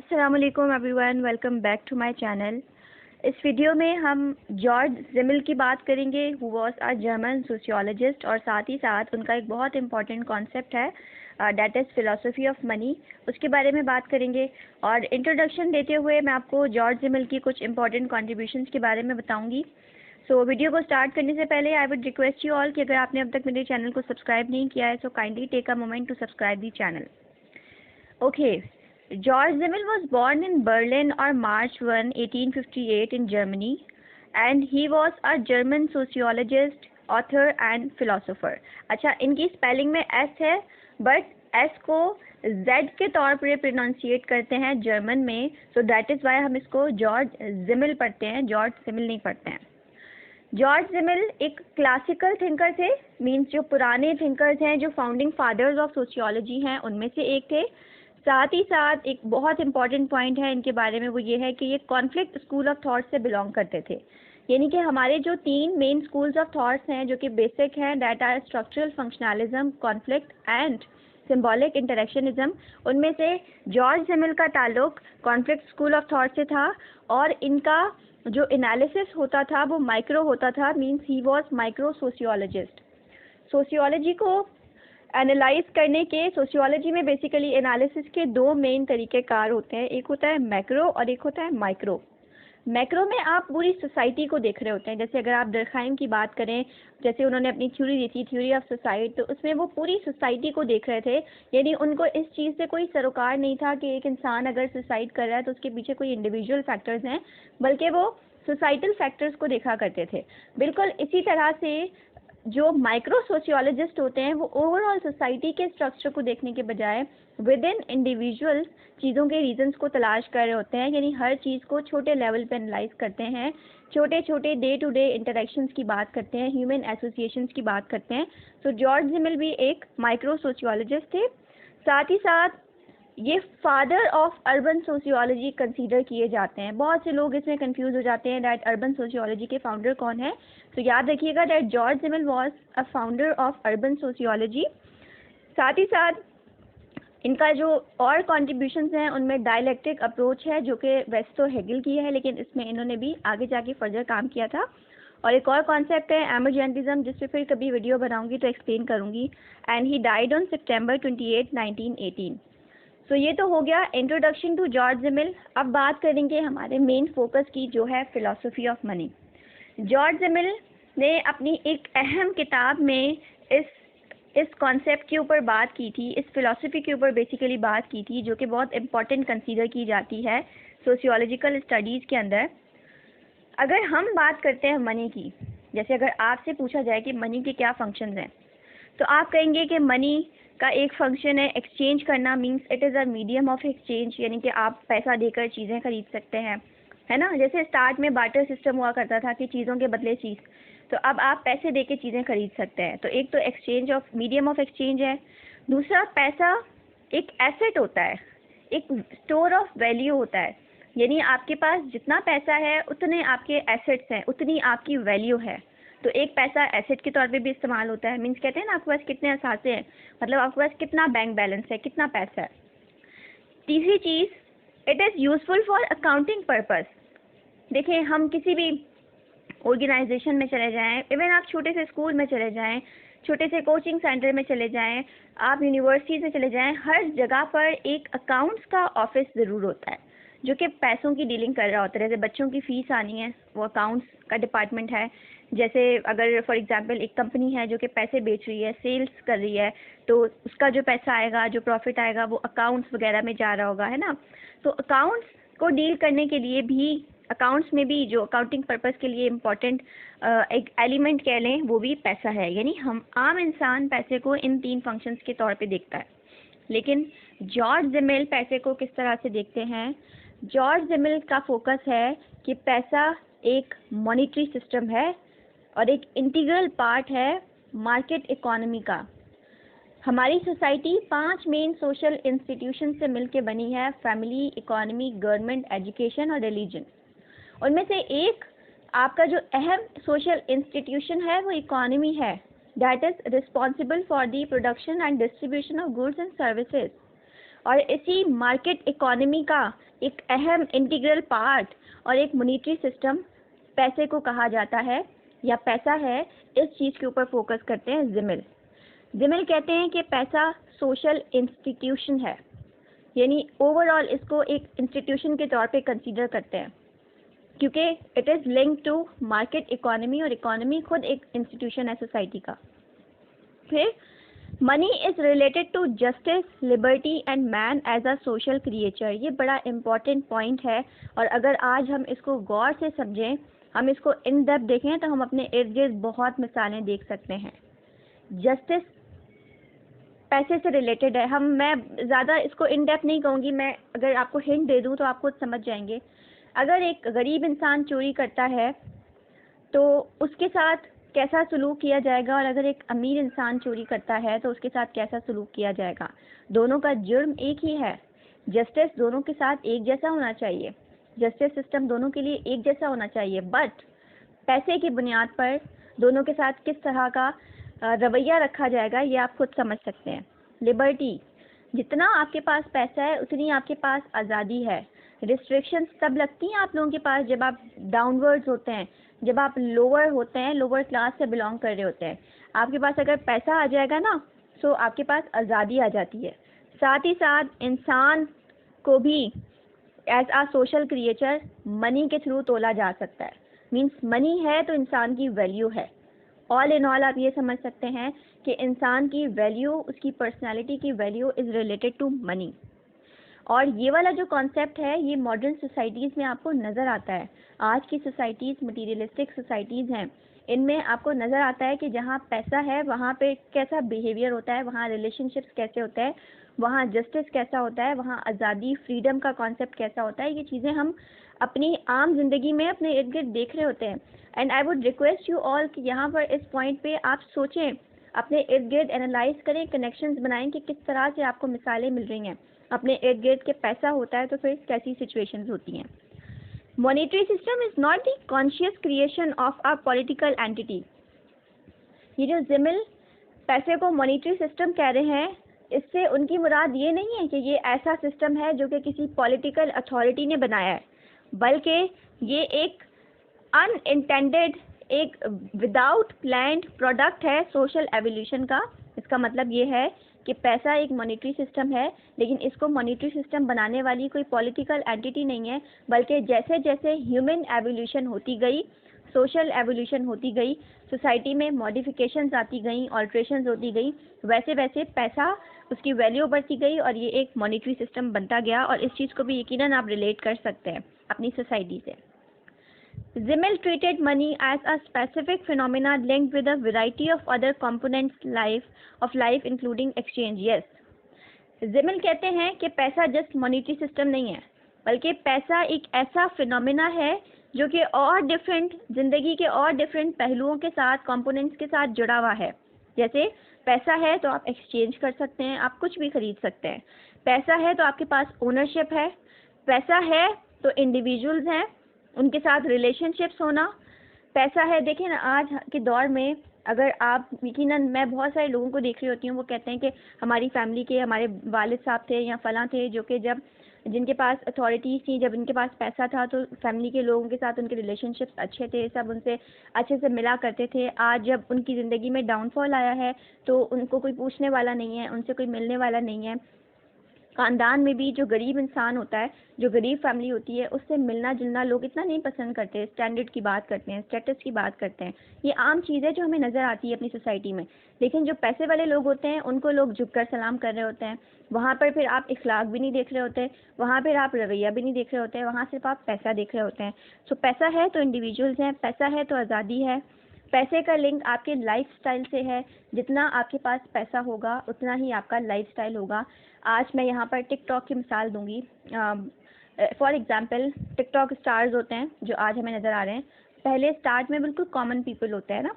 अस्सलामुअलैकुम everyone, welcome back to my channel. इस video में हम जॉर्ज जिमिल की बात करेंगे, who was a German sociologist, और साथ ही साथ उनका एक बहुत इंपॉर्टेंट कॉन्सेप्ट है that is philosophy of money, उसके बारे में बात करेंगे। और इंट्रोडक्शन देते हुए मैं आपको जॉर्ज जिमिल की कुछ इंपॉर्टेंट कॉन्ट्रीब्यूशंस के बारे में बताऊँगी। सो वीडियो को स्टार्ट करने से पहले I would request you all कि अगर आपने अब तक मेरे चैनल को सब्सक्राइब नहीं किया है, so kindly take a moment to subscribe the channel. Okay, George Simmel was born in Berlin on March 1, 1858 in Germany, and he was a German sociologist, author and philosopher. अच्छा, इनकी spelling में S है, but S को Z के तौर पर pronunciate करते हैं जर्मन में, सो दैट इज़ वाई हम इसको जॉर्ज जिमिल पढ़ते हैं, जॉर्ज सिमिल नहीं पढ़ते हैं। जॉर्ज जिमिल एक क्लासिकल थिंकर थे, मीन्स जो पुराने थिंकर्स हैं, जो फाउंडिंग फादर्स ऑफ सोशियोलॉजी हैं, उनमें से एक थे। साथ ही साथ एक बहुत इंपॉर्टेंट पॉइंट है इनके बारे में, वो ये है कि ये कॉन्फ्लिक्ट स्कूल ऑफ थॉट से बिलोंग करते थे। यानी कि हमारे जो 3 मेन स्कूल्स ऑफ थॉट्स हैं जो कि बेसिक हैं, that are structural functionalism, conflict and symbolic interactionism, उनमें से जॉर्ज जिमिल का ताल्लुक कॉन्फ्लिक्ट स्कूल ऑफ थॉट से था, और इनका जो एनालिसिस होता था वो माइक्रो होता था, means he was micro sociologist. Sociology को एनालाइज करने के, सोशियोलॉजी में बेसिकली एनालिसिस के 2 मेन तरीक़ेकार होते हैं, एक होता है मैक्रो और एक होता है माइक्रो। मैक्रो में आप पूरी सोसाइटी को देख रहे होते हैं, जैसे अगर आप डर्खाइम की बात करें, जैसे उन्होंने अपनी थ्योरी दी थी, थ्योरी ऑफ सोसाइटी, तो उसमें वो पूरी सोसाइटी को देख रहे थे। यानी उनको इस चीज़ से कोई सरोकार नहीं था कि एक इंसान अगर सुसाइड कर रहा है तो उसके पीछे कोई इंडिविजुअल फैक्टर्स हैं, बल्कि वो सोसाइटल फैक्टर्स को देखा करते थे। बिल्कुल इसी तरह से जो माइक्रो सोशियोलॉजिस्ट होते हैं वो ओवरऑल सोसाइटी के स्ट्रक्चर को देखने के बजाय विद इन इंडिविजुअल चीज़ों के रीजंस को तलाश कर रहे होते हैं, यानी हर चीज़ को छोटे लेवल पे एनालाइज करते हैं, छोटे छोटे डे टू डे इंटरेक्शंस की बात करते हैं, ह्यूमन एसोसिएशंस की बात करते हैं। सो जॉर्ज जिमिल भी एक माइक्रो सोशियोलॉजिस्ट थे। साथ ही साथ ये father of urban sociology consider किए जाते हैं। बहुत से लोग इसमें कंफ्यूज हो जाते हैं दैट अर्बन सोशियोलॉजी के फाउंडर कौन है, तो याद रखिएगा that George Simmel was a founder of urban sociology. साथ ही साथ इनका जो और कॉन्ट्रीब्यूशंस हैं उनमें डायलेक्टिक अप्रोच है, जो कि वैसे तो हेगल की है, लेकिन इसमें इन्होंने भी आगे जाके फर्दर काम किया था। और एक और कॉन्सेप्ट है एमरजेंटिज्म, जिस पे फिर कभी वीडियो बनाऊंगी तो एक्सप्लेन करूंगी। एंड ही डाइड ऑन सितंबर 28, 1918। सो ये तो हो गया इंट्रोडक्शन टू जॉर्ज जिमिल। अब बात करेंगे हमारे मेन फोकस की, जो है फिलॉसफी ऑफ मनी। जॉर्ज जिमिल ने अपनी एक अहम किताब में इस कॉन्सेप्ट के ऊपर बात की थी, इस फिलॉसफी के ऊपर बेसिकली बात की थी, जो कि बहुत इंपॉर्टेंट कंसीडर की जाती है सोशियोलॉजिकल स्टडीज़ के अंदर। अगर हम बात करते हैं मनी की, जैसे अगर आपसे पूछा जाए कि मनी के क्या फंक्शंस हैं, तो आप कहेंगे कि मनी का एक फंक्शन है एक्सचेंज करना, means it is a medium of exchange, यानी कि आप पैसा देकर चीज़ें खरीद सकते हैं, है ना। जैसे स्टार्ट में बार्टर सिस्टम हुआ करता था कि चीज़ों के बदले चीज़, तो अब आप पैसे दे के चीज़ें खरीद सकते हैं। तो एक तो exchange of medium of exchange है। दूसरा, पैसा एक एसेट होता है, एक स्टोर ऑफ वैल्यू होता है, यानी आपके पास जितना पैसा है उतने आपके एसेट्स हैं, उतनी आपकी वैल्यू है। तो एक पैसा एसेट के तौर पे भी इस्तेमाल होता है, मीन्स कहते हैं ना आपके पास कितने असासे हैं, मतलब आपके पास कितना बैंक बैलेंस है, कितना पैसा है। तीसरी चीज़, it is useful for accounting purpose. देखें, हम किसी भी ऑर्गेनाइजेशन में चले जाएं, इवन आप छोटे से स्कूल में चले जाएं, छोटे से कोचिंग सेंटर में चले जाएं, आप यूनिवर्सिटी में चले जाएं, हर जगह पर एक अकाउंट्स का ऑफिस ज़रूर होता है जो कि पैसों की डीलिंग कर रहा होता है। जैसे बच्चों की फ़ीस आनी है, वो अकाउंट्स का डिपार्टमेंट है। जैसे अगर फॉर एग्जांपल एक कंपनी है जो कि पैसे बेच रही है, सेल्स कर रही है, तो उसका जो पैसा आएगा, जो प्रॉफिट आएगा, वो अकाउंट्स वगैरह में जा रहा होगा, है ना। तो अकाउंट्स को डील करने के लिए भी, अकाउंट्स में भी जो अकाउंटिंग पर्पस के लिए इम्पोर्टेंट एक एलिमेंट कह लें, वो भी पैसा है। यानी हम आम इंसान पैसे को इन 3 फंक्शंस के तौर पे देखता है। लेकिन जॉर्ज जिमिल पैसे को किस तरह से देखते हैं? जॉर्ज जिमिल का फोकस है कि पैसा एक मॉनेटरी सिस्टम है और एक इंटीग्रल पार्ट है मार्केट इकोनॉमी का। हमारी सोसाइटी 5 मेन सोशल इंस्टीट्यूशन से मिलकर बनी है, फैमिली, इकोनॉमी, गवर्नमेंट, एजुकेशन और रिलीजन। उनमें से एक आपका जो अहम सोशल इंस्टीट्यूशन है वो इकोनॉमी है, that is responsible for the production and distribution of goods and services. और इसी मार्केट इकोनॉमी का एक अहम इंटीग्रल पार्ट और एक मॉनेटरी सिस्टम पैसे को कहा जाता है या पैसा है, इस चीज़ के ऊपर फोकस करते हैं ज़िमिल। ज़िमिल कहते हैं कि पैसा सोशल इंस्टीट्यूशन है, यानी ओवरऑल इसको एक इंस्टीट्यूशन के तौर पे कंसीडर करते हैं, क्योंकि it is link to market economy, और इकोनॉमी खुद एक इंस्टीट्यूशन है सोसाइटी का। फिर money is related to justice, liberty and man as a social creature. ये बड़ा इम्पॉर्टेंट पॉइंट है, और अगर आज हम इसको गौर से समझें, हम इसको इन डेप्थ देखें, तो हम अपने इर्द गिर्द बहुत मिसालें देख सकते हैं। जस्टिस पैसे से रिलेटेड है। मैं ज़्यादा इसको इन डेप्थ नहीं कहूँगी, मैं अगर आपको हिंट दे दूँ तो आप खुद समझ जाएंगे। अगर एक गरीब इंसान चोरी करता है तो उसके साथ कैसा सलूक किया जाएगा, और अगर एक अमीर इंसान चोरी करता है तो उसके साथ कैसा सलूक किया जाएगा। दोनों का जुर्म एक ही है। जस्टिस दोनों के साथ एक जैसा होना चाहिए, जस्टिस सिस्टम दोनों के लिए एक जैसा होना चाहिए, बट पैसे की बुनियाद पर दोनों के साथ किस तरह का रवैया रखा जाएगा, ये आप खुद समझ सकते हैं। लिबर्टी, जितना आपके पास पैसा है उतनी आपके पास आज़ादी है। रिस्ट्रिक्शंस तब लगती हैं आप लोगों के पास जब आप डाउनवर्ड्स होते हैं, जब आप लोअर होते हैं, लोअर क्लास से बिलोंग कर रहे होते हैं। आपके पास अगर पैसा आ जाएगा ना, तो आपके पास आज़ादी आ जाती है। साथ ही साथ इंसान को भी एज आ सोशल क्रिएचर मनी के थ्रू तोला जा सकता है। मीन्स मनी है तो इंसान की वैल्यू है। ऑल इन ऑल आप ये समझ सकते हैं कि इंसान की वैल्यू, उसकी पर्सनालिटी की value is related to money. और ये वाला जो कॉन्सेप्ट है ये मॉडर्न सोसाइटीज़ में आपको नज़र आता है। आज की सोसाइटीज़ मटीरियलिस्टिक सोसाइटीज़ हैं, इनमें आपको नज़र आता है कि जहाँ पैसा है वहाँ पे कैसा बिहेवियर होता है, वहाँ रिलेशनशिप्स कैसे होते हैं, वहाँ जस्टिस कैसा होता है, वहाँ आज़ादी, फ्रीडम का कॉन्सेप्ट कैसा होता है। ये चीज़ें हम अपनी आम जिंदगी में अपने इर्द गिर्द देख रहे होते हैं। And I would request you all कि यहाँ पर इस पॉइंट पे आप सोचें, अपने इर्द गिर्द एनालाइज करें, कनेक्शंस बनाएं कि किस तरह से आपको मिसालें मिल रही हैं। अपने इर्द गिर्द के पैसा होता है तो फिर कैसी सिचुएशंस होती हैं। Monetary system is not the conscious creation of a political entity. ये जो ज़िमिल पैसे को मॉनेटरी सिस्टम कह रहे हैं, इससे उनकी मुराद ये नहीं है कि ये ऐसा सिस्टम है जो कि किसी पॉलिटिकल अथॉरिटी ने बनाया है, बल्कि ये एक अनइंटेंडेड, एक विदाउट प्लान्ड प्रोडक्ट है सोशल एवोल्यूशन का। इसका मतलब ये है कि पैसा एक मॉनेटरी सिस्टम है, लेकिन इसको मॉनेटरी सिस्टम बनाने वाली कोई पॉलिटिकल एंटिटी नहीं है, बल्कि जैसे जैसे ह्यूमन एवोल्यूशन होती गई, सोशल एवोल्यूशन होती गई, सोसाइटी में मॉडिफिकेशंस आती गई, ऑल्ट्रेशंस होती गई, वैसे वैसे पैसा, उसकी वैल्यू बढ़ती गई और ये एक मॉनेटरी सिस्टम बनता गया। और इस चीज़ को भी यकीनन आप रिलेट कर सकते हैं अपनी सोसाइटी से। Zimmel treated money as a specific phenomena linked with a variety of other components of life including exchange. Yes, Zimmel कहते हैं कि पैसा जस्ट मॉनेटरी सिस्टम नहीं है, बल्कि पैसा एक ऐसा फिनोमेना है जो कि और डिफरेंट ज़िंदगी के और डिफरेंट पहलुओं के साथ, कंपोनेंट्स के साथ जुड़ा हुआ है। जैसे पैसा है तो आप एक्सचेंज कर सकते हैं, आप कुछ भी खरीद सकते हैं। पैसा है तो आपके पास ओनरशिप है। पैसा है तो इंडिविजुअल्स हैं, उनके साथ रिलेशनशिप्स होना। पैसा है, देखिए ना आज के दौर में अगर आप, यकीनन मैं बहुत सारे लोगों को देख रही होती हूँ, वो कहते हैं कि हमारी फैमिली के, हमारे वालिद साहब थे या फलां थे जो कि जिनके पास अथॉरिटीज़ थी, जब इनके पास पैसा था तो फैमिली के लोगों के साथ उनके रिलेशनशिप्स अच्छे थे, सब उनसे अच्छे से मिला करते थे। आज जब उनकी ज़िंदगी में डाउनफॉल आया है तो उनको कोई पूछने वाला नहीं है, उनसे कोई मिलने वाला नहीं है। ख़ानदान में भी जो गरीब इंसान होता है, जो गरीब फैमिली होती है, उससे मिलना जुलना लोग इतना नहीं पसंद करते। स्टैंडर्ड की बात करते हैं, स्टेटस की बात करते हैं। ये आम चीज़ है जो हमें नज़र आती है अपनी सोसाइटी में। लेकिन जो पैसे वाले लोग होते हैं उनको लोग झुककर सलाम कर रहे होते हैं। वहाँ पर फिर आप इखलाक भी नहीं देख रहे होते, वहाँ पर आप रवैया भी नहीं देख रहे होते हैं, वहाँ सिर्फ आप पैसा देख रहे होते हैं। सो पैसा है तो इंडिविजुअल्स हैं, पैसा है तो आज़ादी है। पैसे का लिंक आपके लाइफस्टाइल से है। जितना आपके पास पैसा होगा उतना ही आपका लाइफस्टाइल होगा। आज मैं यहाँ पर टिकटॉक की मिसाल दूंगी। फॉर एग्जांपल, टिकटॉक स्टार्स होते हैं जो आज हमें नज़र आ रहे हैं। पहले स्टार्ट में बिल्कुल कॉमन पीपल होते हैं ना,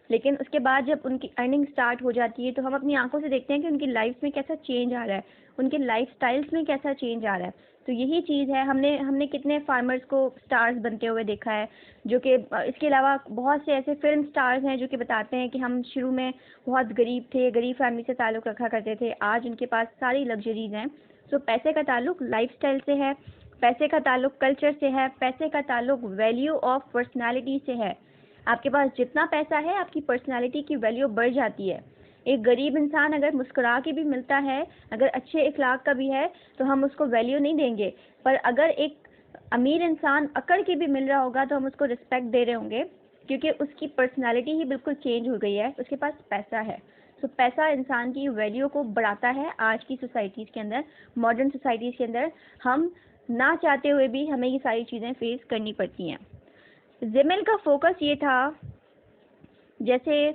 लेकिन उसके बाद जब उनकी अर्निंग स्टार्ट हो जाती है तो हम अपनी आंखों से देखते हैं कि उनकी लाइफ में कैसा चेंज आ रहा है, उनके लाइफ स्टाइल्स में कैसा चेंज आ रहा है। तो यही चीज़ है, हमने कितने फार्मर्स को स्टार्स बनते हुए देखा है, जो कि इसके अलावा बहुत से ऐसे फिल्म स्टार्स हैं जो कि बताते हैं कि हम शुरू में बहुत गरीब थे, गरीब फैमिली से ताल्लुक़ रखा करते थे, आज उनके पास सारी लग्जरीज हैं। सो पैसे का ताल्लुक़ लाइफस्टाइल से है। पैसे का ताल्लुक कल्चर से है, पैसे का ताल्लुक वैल्यू ऑफ पर्सनालिटी से है। आपके पास जितना पैसा है आपकी पर्सनालिटी की वैल्यू बढ़ जाती है। एक गरीब इंसान अगर मुस्कुरा के भी मिलता है, अगर अच्छे इखलाक का भी है, तो हम उसको वैल्यू नहीं देंगे, पर अगर एक अमीर इंसान अकड़ के भी मिल रहा होगा तो हम उसको रिस्पेक्ट दे रहे होंगे, क्योंकि उसकी पर्सनालिटी ही बिल्कुल चेंज हो गई है, उसके पास पैसा है। तो पैसा इंसान की वैल्यू को बढ़ाता है। आज की सोसाइटीज़ के अंदर, मॉडर्न सोसाइटीज़ के अंदर, हम ना चाहते हुए भी हमें ये सारी चीज़ें फेस करनी पड़ती हैं। ज़िमिल का फोकस ये था, जैसे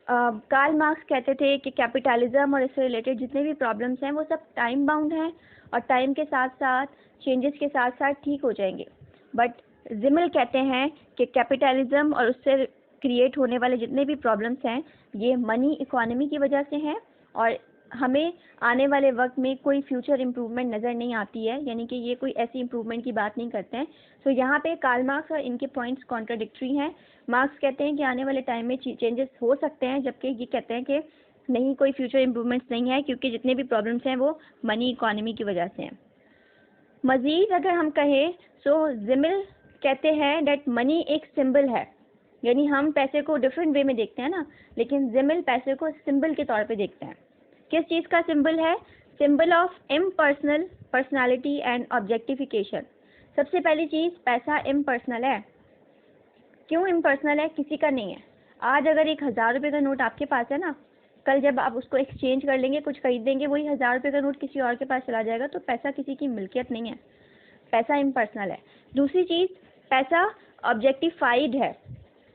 कार्ल मार्क्स कहते थे कि कैपिटलिज्म और इससे रिलेटेड जितने भी प्रॉब्लम्स हैं वो सब टाइम बाउंड हैं और टाइम के साथ साथ, चेंजेस के साथ साथ ठीक हो जाएंगे। बट ज़िमिल कहते हैं कि कैपिटलिज्म और उससे क्रिएट होने वाले जितने भी प्रॉब्लम्स हैं ये मनी इकोनॉमी की वजह से हैं और हमें आने वाले वक्त में कोई फ्यूचर इम्प्रूवमेंट नज़र नहीं आती है, यानी कि ये कोई ऐसी इम्प्रूवमेंट की बात नहीं करते हैं। तो यहाँ पे कार्ल मार्क्स और इनके पॉइंट्स कॉन्ट्राडिक्टरी हैं। मार्क्स कहते हैं कि आने वाले टाइम में चेंजेस हो सकते हैं, जबकि ये कहते हैं कि नहीं, कोई फ्यूचर इम्प्रूवमेंट्स नहीं है, क्योंकि जितने भी प्रॉब्लम्स हैं वो मनी इकोनॉमी की वजह से हैं। मज़ीद अगर हम कहें तो ज़िमिल कहते हैं डैट मनी एक सिंबल है, यानी हम पैसे को डिफरेंट वे में देखते हैं ना, लेकिन ज़िमिल पैसे को सिंबल के तौर पे देखते हैं। किस चीज़ का सिंबल है? Symbol of impersonal personality and objectification. सबसे पहली चीज़, पैसा इम्पर्सनल है। क्यों इम्पर्सनल है? किसी का नहीं है। आज अगर 1,000 रुपये का नोट आपके पास है ना, कल जब आप उसको एक्सचेंज कर लेंगे, कुछ खरीदेंगे, वही 1,000 रुपये का नोट किसी और के पास चला जाएगा। तो पैसा किसी की मिल्कियत नहीं है, पैसा इम्पर्सनल है। दूसरी चीज़, पैसा ऑब्जेक्टिफाइड है।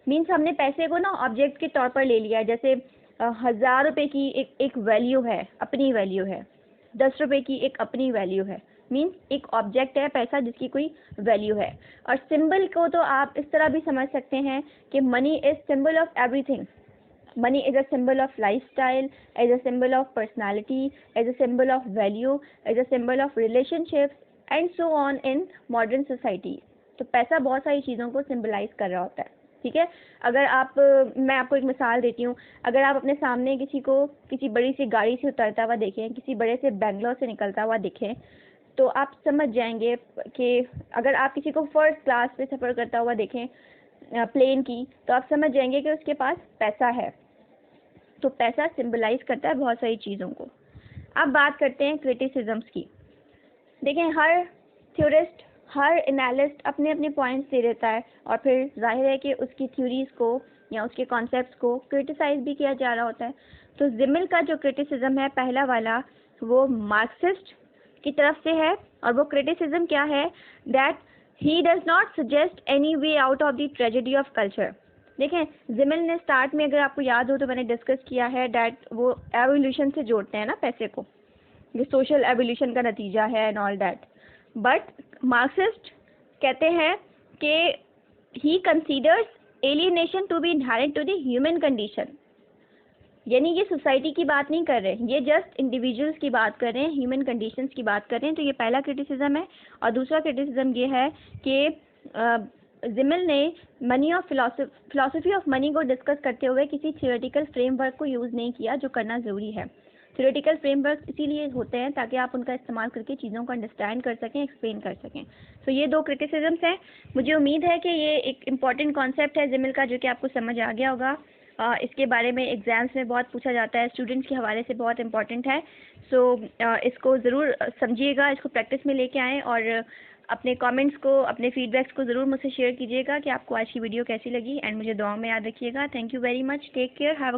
मीन्स हमने पैसे को ना ऑब्जेक्ट के तौर पर ले लिया है। जैसे 1,000 रुपये की एक वैल्यू है, अपनी वैल्यू है। 10 रुपये की एक अपनी वैल्यू है। मीन्स एक ऑब्जेक्ट है पैसा जिसकी कोई वैल्यू है। और सिंबल को तो आप इस तरह भी समझ सकते हैं कि money is symbol of everything. Money is a symbol of lifestyle, is a symbol of personality, is a symbol of value, is a symbol of relationships and so on in modern society. तो पैसा बहुत सारी चीज़ों को symbolize कर रहा होता है। ठीक है, अगर आप, मैं आपको एक मिसाल देती हूँ, अगर आप अपने सामने किसी को किसी बड़ी सी गाड़ी से उतरता हुआ देखें, किसी बड़े से बेंगलोर से निकलता हुआ देखें, तो आप समझ जाएंगे कि अगर आप किसी को फर्स्ट क्लास पे सफ़र करता हुआ देखें प्लेन की, तो आप समझ जाएंगे कि उसके पास पैसा है। तो पैसा सिंबलाइज करता है बहुत सारी चीज़ों को। अब बात करते हैं क्रिटिसिज्म्स की। देखें, हर थ्योरिस्ट, हर एनालिस्ट अपने अपने पॉइंट्स दे देता है और फिर जाहिर है कि उसकी थ्योरीज़ को या उसके कॉन्सेप्ट्स को क्रिटिसाइज भी किया जा रहा होता है। तो ज़िमिल का जो क्रिटिसिज्म है पहला वाला, वो मार्क्सिस्ट की तरफ से है। और वो क्रिटिसिज्म क्या है? That he does not suggest any way out of the tragedy of culture. देखें, ज़िमिल ने स्टार्ट में, अगर आपको याद हो तो मैंने डिस्कस किया है डैट वो एवोल्यूशन से जोड़ते हैं ना पैसे को, ये सोशल एवोल्यूशन का नतीजा है and all that. But Marxist कहते हैं कि he considers alienation to be inherent to the human condition. यानी ये सोसाइटी की बात नहीं कर रहे, ये जस्ट इंडिविजुअल्स की बात कर रहे हैं, ह्यूमन कंडीशंस की बात कर रहे हैं। तो ये पहला क्रिटिसिज्म है। और दूसरा क्रिटिसिज्म ये है कि ज़िमिल ने money of philosophy of money को डिस्कस करते हुए किसी थियोरेटिकल फ्रेमवर्क को यूज़ नहीं किया, जो करना ज़रूरी है। थ्योरेटिकल फ्रेमवर्क इसीलिए होते हैं ताकि आप उनका इस्तेमाल करके चीज़ों को अंडरस्टैंड कर सकें, एक्सप्लेन कर सकें। तो ये दो क्रिटिसिज्म्स हैं। मुझे उम्मीद है कि ये एक इम्पॉर्टेंट कॉन्सेप्ट है ज़िमिल का, जो कि आपको समझ आ गया होगा। इसके बारे में एग्ज़ाम्स में बहुत पूछा जाता है, स्टूडेंट्स के हवाले से बहुत इंपॉर्टेंट है। सो इसको ज़रूर समझिएगा, इसको प्रैक्टिस में लेके आएँ और अपने कमेंट्स को, अपने फीडबैक्स को ज़रूर मुझसे शेयर कीजिएगा कि आपको आज की वीडियो कैसी लगी। एंड मुझे दुआओं में याद रखिएगा। Thank you very much, take care, have